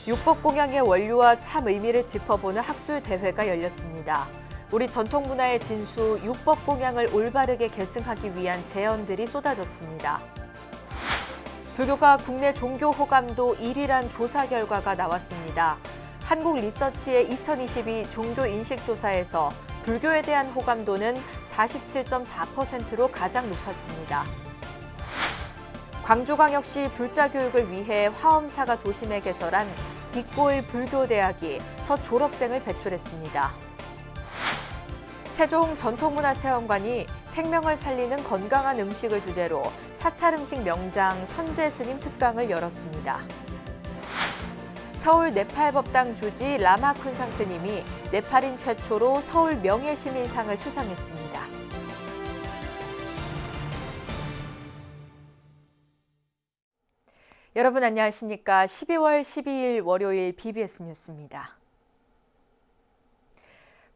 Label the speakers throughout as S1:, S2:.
S1: 육법공양의 원류와 참 의미를 짚어보는 학술대회가 열렸습니다. 우리 전통문화의 진수 육법공양을 올바르게 계승하기 위한 제언들이 쏟아졌습니다. 불교가 국내 종교 호감도 1위란 조사 결과가 나왔습니다. 한국리서치의 2022 종교인식조사에서 불교에 대한 호감도는 47.4%로 가장 높았습니다. 광주광역시 불자교육을 위해 화엄사가 도심에 개설한 빛골 불교대학이 첫 졸업생을 배출했습니다. 세종 전통문화체험관이 생명을 살리는 건강한 음식을 주제로 사찰 음식 명장 선제스님 특강을 열었습니다. 서울 네팔법당 주지 라마쿤상 스님이 네팔인 최초로 서울 명예시민상을 수상했습니다. 여러분 안녕하십니까? 12월 12일 월요일 BBS 뉴스입니다.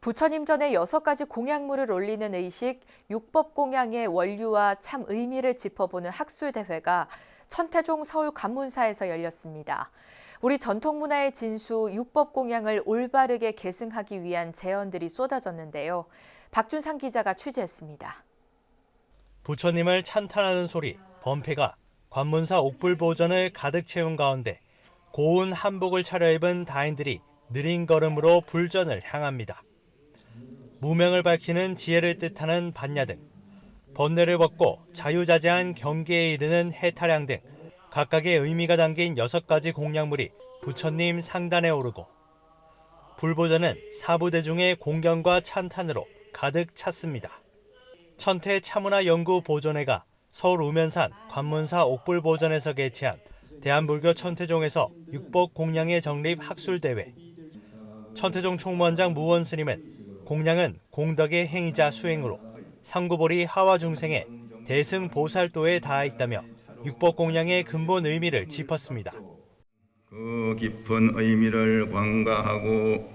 S1: 부처님 전에 6가지 공약물을 올리는 의식, 육법공양의 원류와 참 의미를 짚어보는 학술대회가 천태종 서울관문사에서 열렸습니다. 우리 전통문화의 진수 육법공양을 올바르게 계승하기 위한 제언들이 쏟아졌는데요. 박준상 기자가 취재했습니다.
S2: 부처님을 찬탄하는 소리, 범패가 관문사 옥불보전을 가득 채운 가운데 고운 한복을 차려입은 다인들이 느린 걸음으로 불전을 향합니다. 무명을 밝히는 지혜를 뜻하는 반야등, 번뇌를 벗고 자유자재한 경계에 이르는 해탈양 등 각각의 의미가 담긴 6가지 공약물이 부처님 상단에 오르고 불보전은 사부대중의 공경과 찬탄으로 가득 찼습니다. 천태 차문화연구보존회가 서울 우면산 관문사 옥불보전에서 개최한 대한불교 천태종에서 육법공양의 정립 학술대회. 천태종 총무원장 무원스님은 공양은 공덕의 행위자 수행으로 상구보리 하와중생의 대승보살도에 닿아있다며 육법공양의 근본 의미를 짚었습니다.
S3: 그 깊은 의미를 관가하고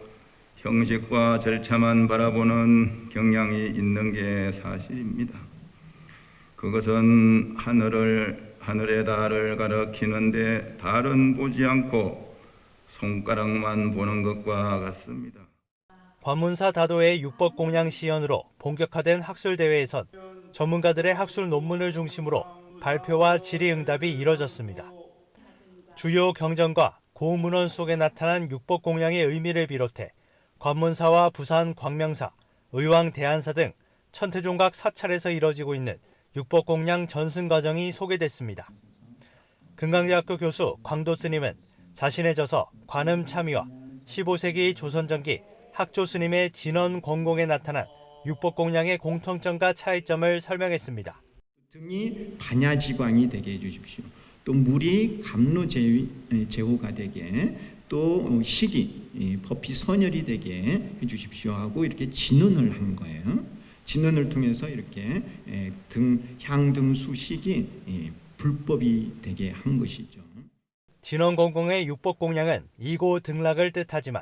S3: 형식과 절차만 바라보는 경향이 있는 게 사실입니다. 그것은 하늘의 달을 가리키는데 달은 보지 않고 손가락만 보는 것과 같습니다.
S2: 관문사 다도의 육법공양 시연으로 본격화된 학술대회에선 전문가들의 학술 논문을 중심으로 발표와 질의응답이 이뤄졌습니다. 주요 경전과 고문원 속에 나타난 육법공양의 의미를 비롯해 관문사와 부산 광명사, 의왕 대안사 등 천태종 각 사찰에서 이뤄지고 있는 육법공양 전승 과정이 소개됐습니다. 금강대학교 교수 광도스님은 자신의 저서 관음참의와 15세기 조선전기 학조스님의 진원 권공에 나타난 육법공양의 공통점과 차이점을 설명했습니다.
S4: 등이 반야지광이 되게 해주십시오. 또 물이 감로제호가 되게, 또 식이 법희 선열이 되게 해주십시오 하고 이렇게 진언을 한 거예요. 진언을 통해서 이렇게 향등 수식이 불법이 되게 한 것이죠.
S2: 진원공공의 육법공양은 이고 등락을 뜻하지만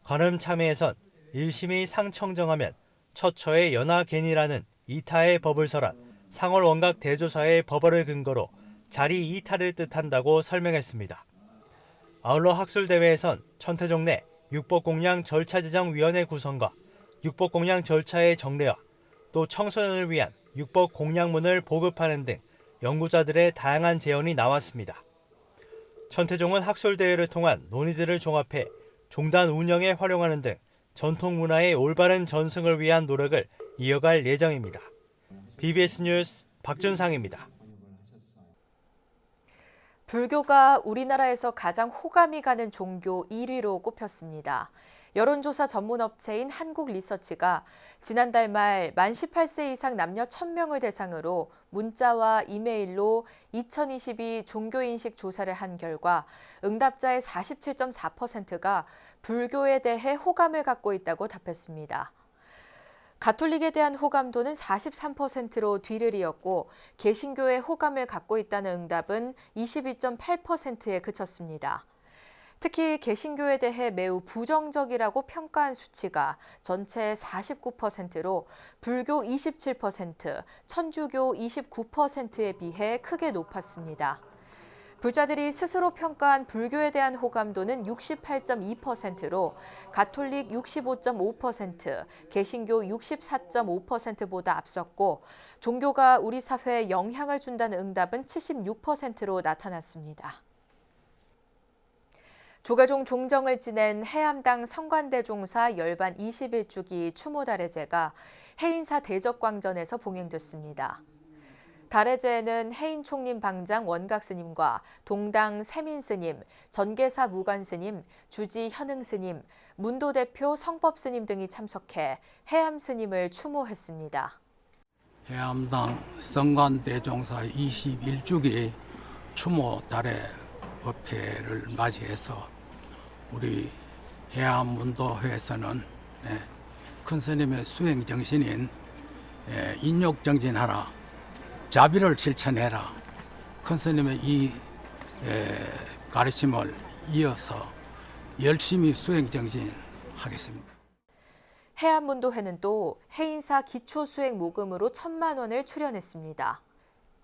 S2: 관음참회에선 일심이 상청정하면 처처의 연하견이라는 이타의 법을 설한 상월원각 대조사의 법어를 근거로 자리 이타를 뜻한다고 설명했습니다. 아울러 학술대회에선 천태종 내 육법공양 절차제정위원회 구성과 육법공양 절차의 정례와 또 청소년을 위한 육법공양문을 보급하는 등 연구자들의 다양한 제언이 나왔습니다. 천태종은 학술대회를 통한 논의들을 종합해 종단 운영에 활용하는 등 전통문화의 올바른 전승을 위한 노력을 이어갈 예정입니다. BBS 뉴스 박준상입니다.
S1: 불교가 우리나라에서 가장 호감이 가는 종교 1위로 꼽혔습니다. 여론조사 전문업체인 한국리서치가 지난달 말 만 18세 이상 남녀 1,000명을 대상으로 문자와 이메일로 2022 종교인식 조사를 한 결과 응답자의 47.4%가 불교에 대해 호감을 갖고 있다고 답했습니다. 가톨릭에 대한 호감도는 43%로 뒤를 이었고 개신교에 호감을 갖고 있다는 응답은 22.8%에 그쳤습니다. 특히 개신교에 대해 매우 부정적이라고 평가한 수치가 전체 49%로 불교 27%, 천주교 29%에 비해 크게 높았습니다. 불자들이 스스로 평가한 불교에 대한 호감도는 68.2%로 가톨릭 65.5%, 개신교 64.5%보다 앞섰고 종교가 우리 사회에 영향을 준다는 응답은 76%로 나타났습니다. 조계종 종정을 지낸 해암당 성관대종사 열반 21주기 추모달해제가 해인사 대적광전에서 봉행됐습니다. 달해제에는 해인 총림 방장 원각 스님과 동당 세민 스님, 전계사 무관 스님, 주지 현흥 스님, 문도 대표 성법 스님 등이 참석해 해암 스님을 추모했습니다.
S5: 해암당 성관대종사 21주기 추모 달해 법회를 맞이해서 우리 해암문도회에서는 큰 스님의 수행 정신인 인욕정진하라, 자비를 실천해라, 큰 스님의 이 가르침을 이어서 열심히 수행 정진하겠습니다.
S1: 해암문도회는 또 해인사 기초수행 모금으로 1,000만 원을 출연했습니다.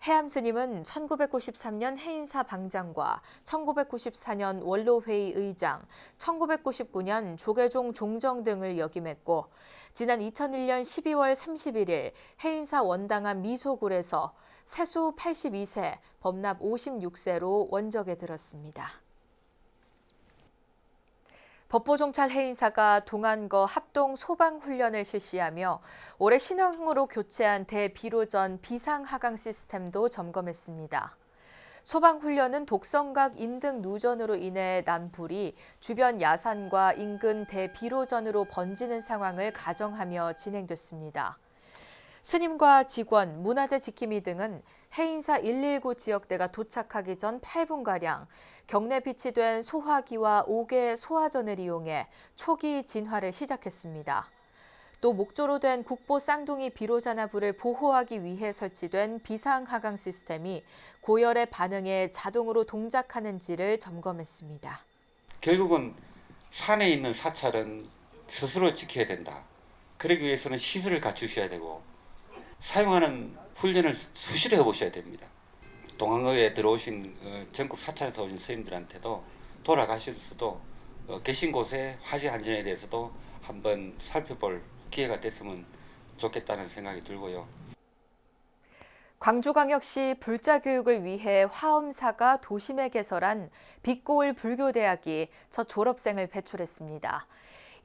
S1: 해암 스님은 1993년 해인사 방장과 1994년 원로회의 의장, 1999년 조계종 종정 등을 역임했고 지난 2001년 12월 31일 해인사 원당한 미소굴에서 세수 82세, 법납 56세로 원적에 들었습니다. 법보종찰 해인사가 동안거 합동 소방훈련을 실시하며 올해 신형으로 교체한 대비로전 비상하강 시스템도 점검했습니다. 소방훈련은 독성각 인등 누전으로 인해 난 불이 주변 야산과 인근 대비로전으로 번지는 상황을 가정하며 진행됐습니다. 스님과 직원, 문화재 지킴이 등은 해인사 119 지역대가 도착하기 전 8분가량 경내 비치된 소화기와 5개의 소화전을 이용해 초기 진화를 시작했습니다. 또 목조로 된 국보 쌍둥이 비로자나불을 보호하기 위해 설치된 비상하강 시스템이 고열에 반응해 자동으로 동작하는지를 점검했습니다.
S6: 결국은 산에 있는 사찰은 스스로 지켜야 된다. 그러기 위해서는 시설을 갖추셔야 되고 사용하는 훈련을 수시로 해보셔야 됩니다. 동안거에 들어오신 전국 사찰에서 오신 스님들한테도 돌아가셔서도 계신 곳에 화재 안전에 대해서도 한번 살펴볼 기회가 됐으면 좋겠다는 생각이 들고요.
S1: 광주광역시 불자 교육을 위해 화엄사가 도심에 개설한 빛고을 불교대학이 첫 졸업생을 배출했습니다.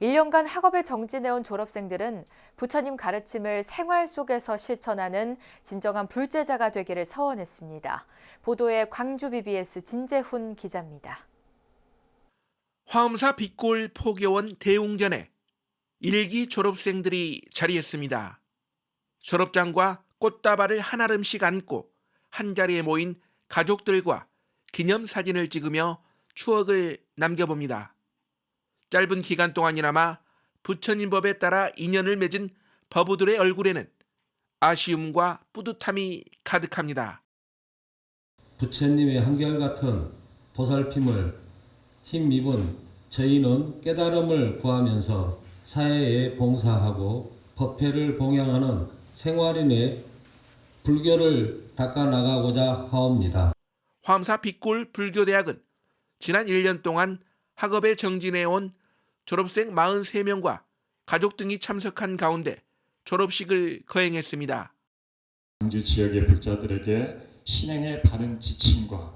S1: 1년간 학업에 정진해온 졸업생들은 부처님 가르침을 생활 속에서 실천하는 진정한 불제자가 되기를 서원했습니다. 보도에 광주 BBS 진재훈 기자입니다.
S7: 화엄사 빛골 포교원 대웅전에 1기 졸업생들이 자리했습니다. 졸업장과 꽃다발을 한아름씩 안고 한자리에 모인 가족들과 기념사진을 찍으며 추억을 남겨봅니다. 짧은 기간 동안이나마 부처님 법에 따라 인연을 맺은 법우들의 얼굴에는 아쉬움과 뿌듯함이 가득합니다.
S8: 부처님의 한결같은 보살핌을 힘입은 저희는 깨달음을 구하면서 사회에 봉사하고 법회를 봉양하는 생활인의 불교를 닦아나가고자 하옵니다.
S7: 화엄사 빛골 불교대학은 지난 1년 동안 학업에 정진해온 졸업생 43명과 가족 등이 참석한 가운데 졸업식을 거행했습니다.
S9: 광주 지역의 불자들에게 신행의 바른 지침과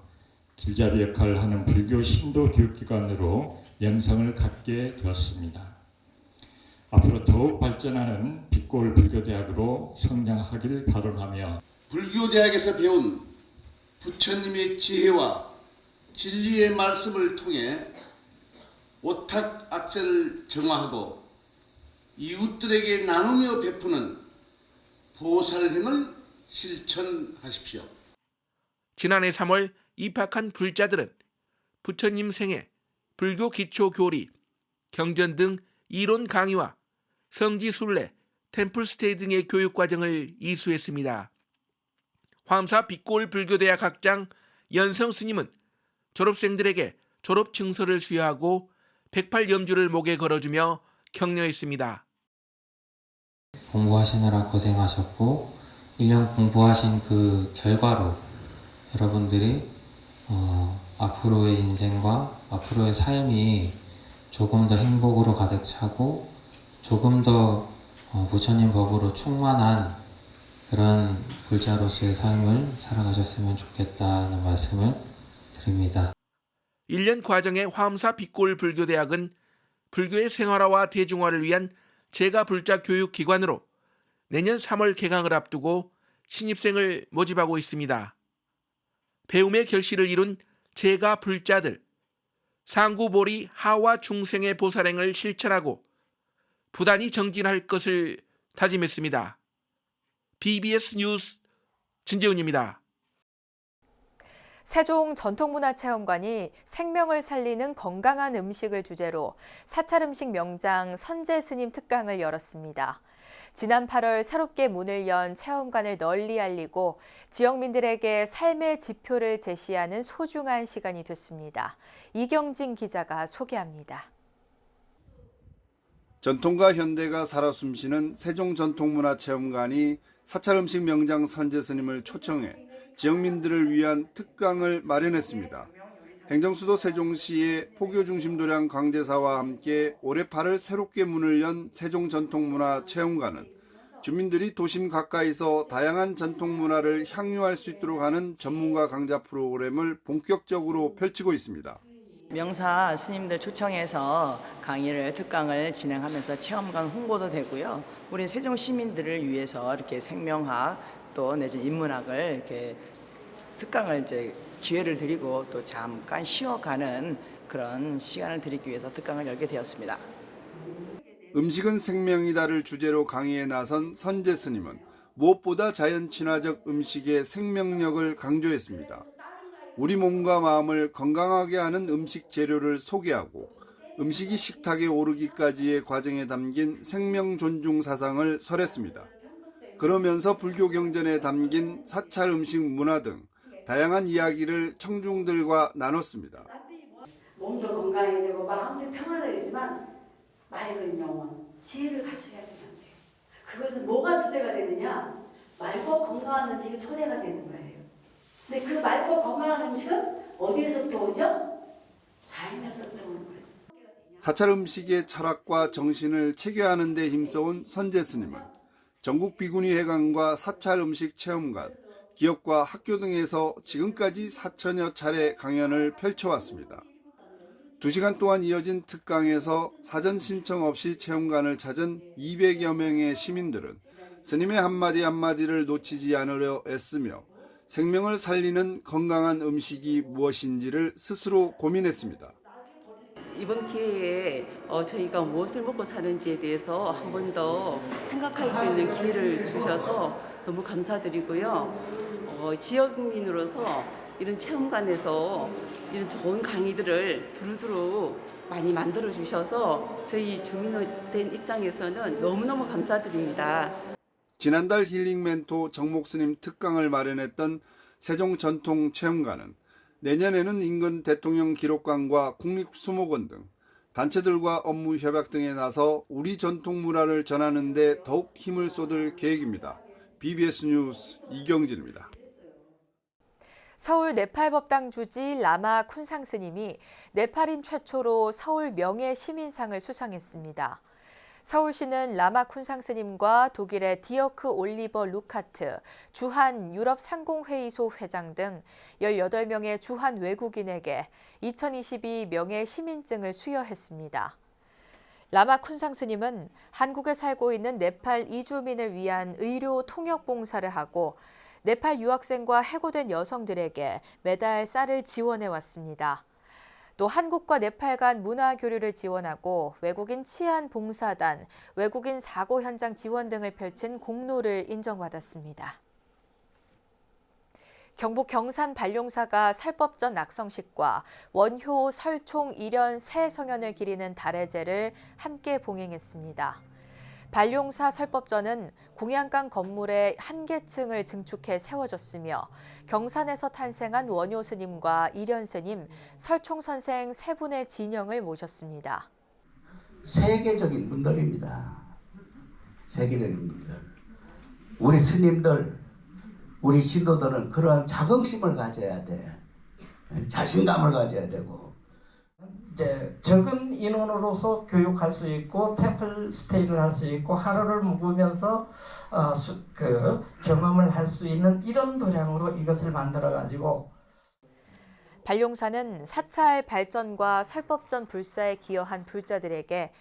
S9: 길잡이 역할을 하는 불교 신도 교육기관으로 명성을 갖게 되었습니다. 앞으로 더욱 발전하는 빛골 불교대학으로 성장하길 발언하며
S10: 불교대학에서 배운 부처님의 지혜와 진리의 말씀을 통해 오탁악세를 정화하고 이웃들에게 나누며 베푸는 보살행을 실천하십시오.
S7: 지난해 3월 입학한 불자들은 부처님 생애, 불교 기초 교리, 경전 등 이론 강의와 성지순례, 템플스테이 등의 교육과정을 이수했습니다. 화엄사 빛골 불교대학 학장 연성 스님은 졸업생들에게 졸업 증서를 수여하고 108염주를 목에 걸어주며 격려했습니다.
S11: 공부하시느라 고생하셨고 1년 공부하신 그 결과로 여러분들이 앞으로의 인생과 앞으로의 삶이 조금 더 행복으로 가득 차고 조금 더 부처님 법으로 충만한 그런 불자로서의 삶을 살아가셨으면 좋겠다는 말씀을 드립니다.
S7: 1년 과정의 화엄사 빛골 불교대학은 불교의 생활화와 대중화를 위한 제가 불자 교육기관으로 내년 3월 개강을 앞두고 신입생을 모집하고 있습니다. 배움의 결실을 이룬 제가 불자들, 상구보리 하와 중생의 보살행을 실천하고 부단히 정진할 것을 다짐했습니다. BBS 뉴스 진재훈입니다.
S1: 세종 전통문화체험관이 생명을 살리는 건강한 음식을 주제로 사찰음식 명장 선제스님 특강을 열었습니다. 지난 8월 새롭게 문을 연 체험관을 널리 알리고 지역민들에게 삶의 지표를 제시하는 소중한 시간이 됐습니다. 이경진 기자가 소개합니다.
S12: 전통과 현대가 살아 숨쉬는 세종 전통문화체험관이 사찰음식 명장 선제스님을 초청해 지역민들을 위한 특강을 마련했습니다. 행정수도 세종시의 포교중심도량 강제사와 함께 올해 8월 새롭게 문을 연 세종전통문화체험관은 주민들이 도심 가까이서 다양한 전통문화를 향유할 수 있도록 하는 전문가 강좌 프로그램을 본격적으로 펼치고 있습니다.
S13: 명사 스님들 초청해서 강의를 특강을 진행하면서 체험관 홍보도 되고요. 우리 세종 시민들을 위해서 이렇게 생명학 또 내지 인문학을 이렇게 특강을 이제 기회를 드리고 또 잠깐 쉬어가는 그런 시간을 드리기 위해서 특강을 열게 되었습니다.
S12: 음식은 생명이다를 주제로 강의에 나선 선제 스님은 무엇보다 자연 친화적 음식의 생명력을 강조했습니다. 우리 몸과 마음을 건강하게 하는 음식 재료를 소개하고 음식이 식탁에 오르기까지의 과정에 담긴 생명 존중 사상을 설했습니다. 그러면서 불교 경전에 담긴 사찰 음식 문화 등 다양한 이야기를 청중들과 나눴습니다.
S14: 몸도 건강해야 되고 마음도 평안해지만 맑은 영혼, 지혜를 갖추어야지만 돼요. 그것은 뭐가 토대가 되느냐? 맑고 건강한 음식이 토대가 되는 거예요. 근데 그 맑고 건강한 음식은 어디에서부터 오죠? 자연에서부터 오는 거예요.
S12: 사찰 음식의 철학과 정신을 체계하는 데 힘써온 선제 스님은 전국 비구니 회관과 사찰 음식 체험관, 기업과 학교 등에서 지금까지 4천여 차례 강연을 펼쳐왔습니다. 2시간 동안 이어진 특강에서 사전 신청 없이 체험관을 찾은 200여 명의 시민들은 스님의 한마디 한마디를 놓치지 않으려 애쓰며 생명을 살리는 건강한 음식이 무엇인지를 스스로 고민했습니다.
S15: 이번 기회에 저희가 무엇을 먹고 사는지에 대해서 한 번 더 생각할 수 있는 기회를 주셔서 너무 감사드리고요. 지역민으로서 이런 체험관에서 이런 좋은 강의들을 두루두루 많이 만들어 주셔서 저희 주민된 입장에서는 너무너무 감사드립니다.
S12: 지난달 힐링 멘토 정목 스님 특강을 마련했던 세종 전통 체험관은 내년에는 인근 대통령 기록관과 국립수목원 등 단체들과 업무 협약 등에 나서 우리 전통 문화를 전하는 데 더욱 힘을 쏟을 계획입니다. BBS 뉴스 이경진입니다.
S1: 서울 네팔법당 주지 라마 쿤상 스님이 네팔인 최초로 서울 명예시민상을 수상했습니다. 서울시는 라마 쿤상 스님과 독일의 디어크 올리버 루카트, 주한 유럽상공회의소 회장 등 18명의 주한 외국인에게 2022 명예시민증을 수여했습니다. 라마 쿤상 스님은 한국에 살고 있는 네팔 이주민을 위한 의료 통역 봉사를 하고 네팔 유학생과 해고된 여성들에게 매달 쌀을 지원해 왔습니다. 또 한국과 네팔 간 문화 교류를 지원하고 외국인 치안 봉사단, 외국인 사고 현장 지원 등을 펼친 공로를 인정받았습니다. 경북 경산 반룡사가 설법전 낙성식과 원효 설총 일연 새 성현을 기리는 달해제를 함께 봉행했습니다. 반룡사 설법전은 공양강 건물의 한계층을 증축해 세워졌으며 경산에서 탄생한 원효 스님과 일연 스님, 설총 선생 세 분의 진영을 모셨습니다.
S16: 세계적인 분들입니다. 세계적인 분들. 우리 스님들, 우리 신도들은 그러한 자긍심을 가져야 돼. 자신감을 가져야 되고
S17: 이제 적은 인원으로서 교육할 수 있고 템플 스테이를 할 수 있고 하루를 묵으면서 경험을 할 수 있는 이런 도량으로 이것을 만들어 가지고
S1: 발용사는 사찰 발전과 설법전 불사에 기여한 불자들에게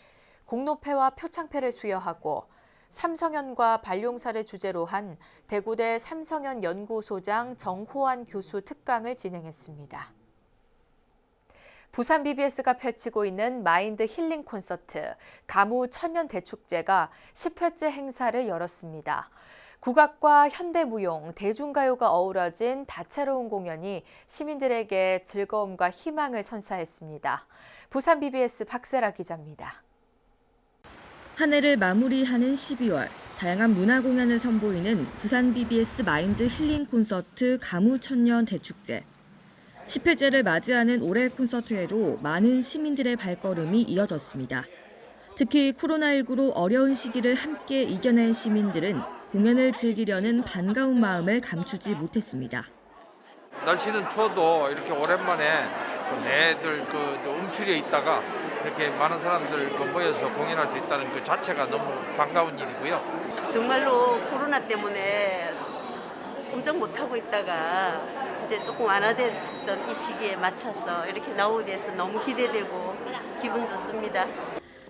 S1: 공로패와 표창패를 수여하고 삼성현과 발용사를 주제로 한 대구대 삼성현 연구소장 정호환 교수 특강을 진행했습니다. 부산 BBS가 펼치고 있는 마인드 힐링 콘서트 가무 천년 대축제가 10회째 행사를 열었습니다. 국악과 현대무용, 대중가요가 어우러진 다채로운 공연이 시민들에게 즐거움과 희망을 선사했습니다. 부산 BBS 박세라 기자입니다.
S18: 한 해를 마무리하는 12월, 다양한 문화 공연을 선보이는 부산 BBS 마인드 힐링 콘서트 가무 천년 대축제. 10회째를 맞이하는 올해 콘서트에도 많은 시민들의 발걸음이 이어졌습니다. 특히 코로나19로 어려운 시기를 함께 이겨낸 시민들은 공연을 즐기려는 반가운 마음을 감추지 못했습니다.
S19: 날씨는 추워도 이렇게 오랜만에 내들 움츠려 있다가 이렇게 많은 사람들 모여서 공연할 수 있다는 그 자체가 너무 반가운 일이고요.
S20: 정말로 코로나 때문에 꼼짝 못하고 있다가 이제 조금 완화됐던 이 시기에 맞춰서 이렇게 나오게 돼서 너무 기대되고 기분 좋습니다.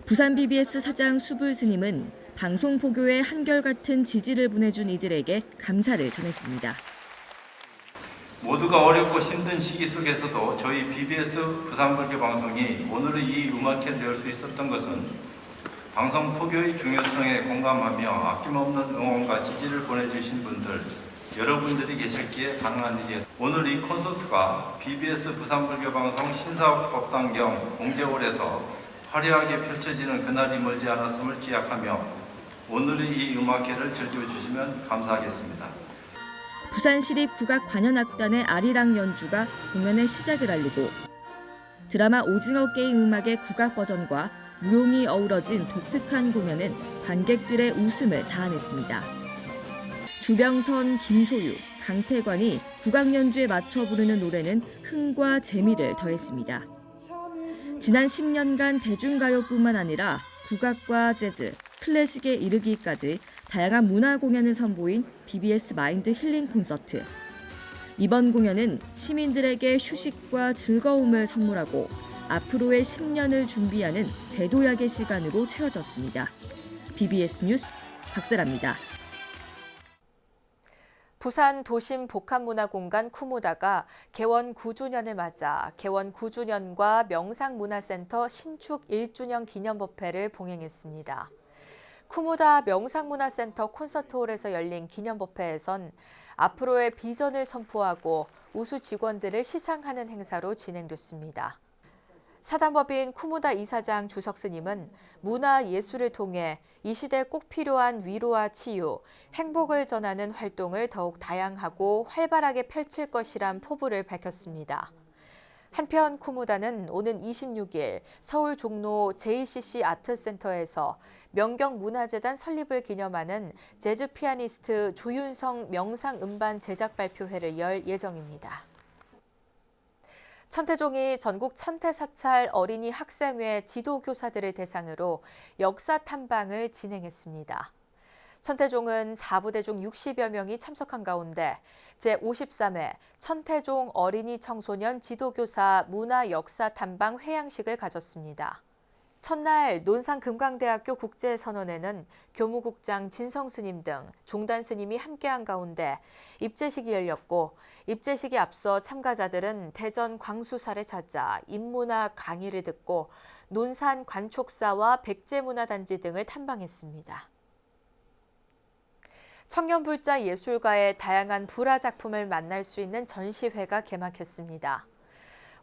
S18: 부산 BBS 사장 수불 스님은 방송 포교에 한결같은 지지를 보내준 이들에게 감사를 전했습니다.
S21: 모두가 어렵고 힘든 시기 속에서도 저희 BBS 부산불교 방송이 오늘의 이 음악회를 열 수 있었던 것은 방송 포교의 중요성에 공감하며 아낌없는 응원과 지지를 보내주신 분들, 여러분들이 계셨기에 가능한 일이었습니다. 오늘 이 콘서트가 BBS 부산불교 방송 신사법당 겸 공제홀에서 화려하게 펼쳐지는 그날이 멀지 않았음을 기약하며 오늘의 이 음악회를 즐겨주시면 감사하겠습니다.
S18: 부산시립국악관현악단의 아리랑 연주가 공연의 시작을 알리고 드라마 오징어 게임 음악의 국악 버전과 무용이 어우러진 독특한 공연은 관객들의 웃음을 자아냈습니다. 주병선, 김소유, 강태관이 국악 연주에 맞춰 부르는 노래는 흥과 재미를 더했습니다. 지난 10년간 대중가요뿐만 아니라 국악과 재즈, 클래식에 이르기까지 다양한 문화 공연을 선보인 BBS 마인드 힐링 콘서트. 이번 공연은 시민들에게 휴식과 즐거움을 선물하고 앞으로의 10년을 준비하는 제도약의 시간으로 채워졌습니다. BBS 뉴스 박세라입니다.
S1: 부산 도심 복합문화공간 쿠무다가 개원 9주년을 맞아 개원 9주년과 명상문화센터 신축 1주년 기념법회를 봉행했습니다. 쿠무다 명상문화센터 콘서트홀에서 열린 기념법회에선 앞으로의 비전을 선포하고 우수 직원들을 시상하는 행사로 진행됐습니다. 사단법인 쿠무다 이사장 주석스님은 문화 예술을 통해 이 시대에 꼭 필요한 위로와 치유, 행복을 전하는 활동을 더욱 다양하고 활발하게 펼칠 것이란 포부를 밝혔습니다. 한편 쿠무다는 오는 26일 서울 종로 JCC 아트센터에서 명경문화재단 설립을 기념하는 재즈 피아니스트 조윤성 명상음반 제작 발표회를 열 예정입니다. 천태종이 전국 천태사찰 어린이 학생회 지도교사들을 대상으로 역사 탐방을 진행했습니다. 천태종은 4부대 중 60여 명이 참석한 가운데 제53회 천태종 어린이 청소년 지도교사 문화역사탐방 회양식을 가졌습니다. 첫날 논산금강대학교 국제선언회는 교무국장 진성스님 등 종단스님이 함께한 가운데 입제식이 열렸고 입제식에 앞서 참가자들은 대전 광수사를 찾아 인문화 강의를 듣고 논산 관촉사와 백제문화단지 등을 탐방했습니다. 청년불자 예술가의 다양한 불화 작품을 만날 수 있는 전시회가 개막했습니다.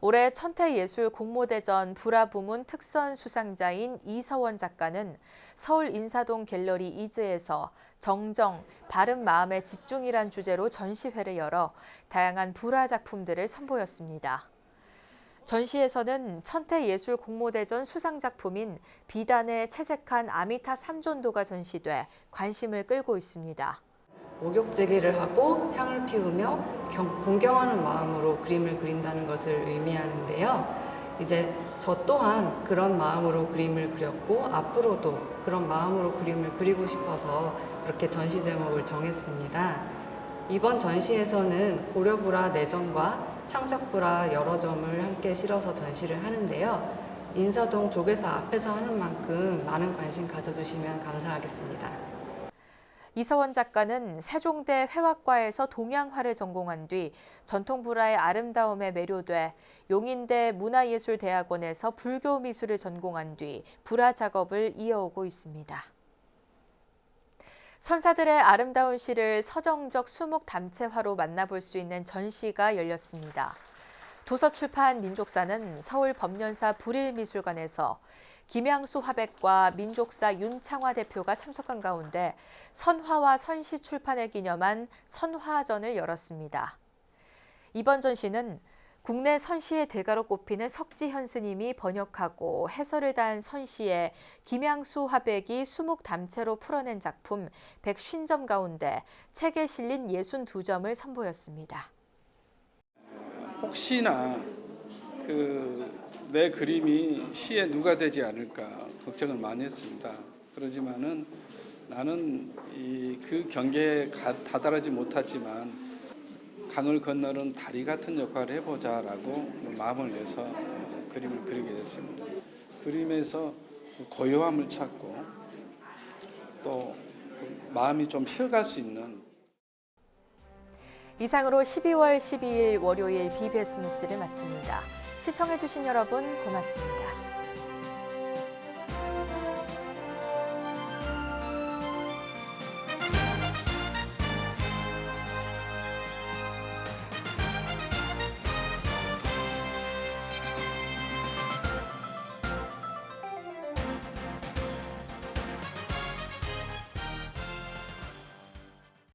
S1: 올해 천태예술 공모대전 불화 부문 특선 수상자인 이서원 작가는 서울 인사동 갤러리 이즈에서 정정, 바른 마음의 집중이란 주제로 전시회를 열어 다양한 불화 작품들을 선보였습니다. 전시에서는 천태예술 공모대전 수상작품인 비단의 채색한 아미타 삼존도가 전시돼 관심을 끌고 있습니다.
S3: 목욕제기를 하고 향을 피우며 공경하는 마음으로 그림을 그린다는 것을 의미하는데요. 이제 저 또한 그런 마음으로 그림을 그렸고 앞으로도 그런 마음으로 그림을 그리고 싶어서 그렇게 전시 제목을 정했습니다. 이번 전시에서는 고려불화 내전과 창작불화 여러 점을 함께 실어서 전시를 하는데요. 인사동 조계사 앞에서 하는 만큼 많은 관심 가져주시면 감사하겠습니다.
S1: 이서원 작가는 세종대 회화과에서 동양화를 전공한 뒤 전통불화의 아름다움에 매료돼 용인대 문화예술대학원에서 불교 미술을 전공한 뒤 불화 작업을 이어오고 있습니다. 선사들의 아름다운 시를 서정적 수묵 담채화로 만나볼 수 있는 전시가 열렸습니다. 도서출판 민족사는 서울 법년사 불일미술관에서 김양수 화백과 민족사 윤창화 대표가 참석한 가운데 선화와 선시 출판을 기념한 선화전을 열었습니다. 이번 전시는 국내 선시의 대가로 꼽히는 석지현 스님이 번역하고 해설을 다한 선시에 김양수 화백이 수묵 담채로 풀어낸 작품 150점 가운데 책에 실린 62점을 선보였습니다.
S22: 혹시나 내 그림이 시에 누가 되지 않을까 걱정을 많이 했습니다. 그러지만은 나는 그 경계에 다다르지 못하지만 강을 건너는 다리 같은 역할을 해보자라고 마음을 내서 그림을 그리게 됐습니다. 그림에서 고요함을 찾고 또 마음이 좀 쉬어갈 수 있는.
S1: 이상으로 12월 12일 월요일 BBS 뉴스를 마칩니다. 시청해주신 여러분 고맙습니다.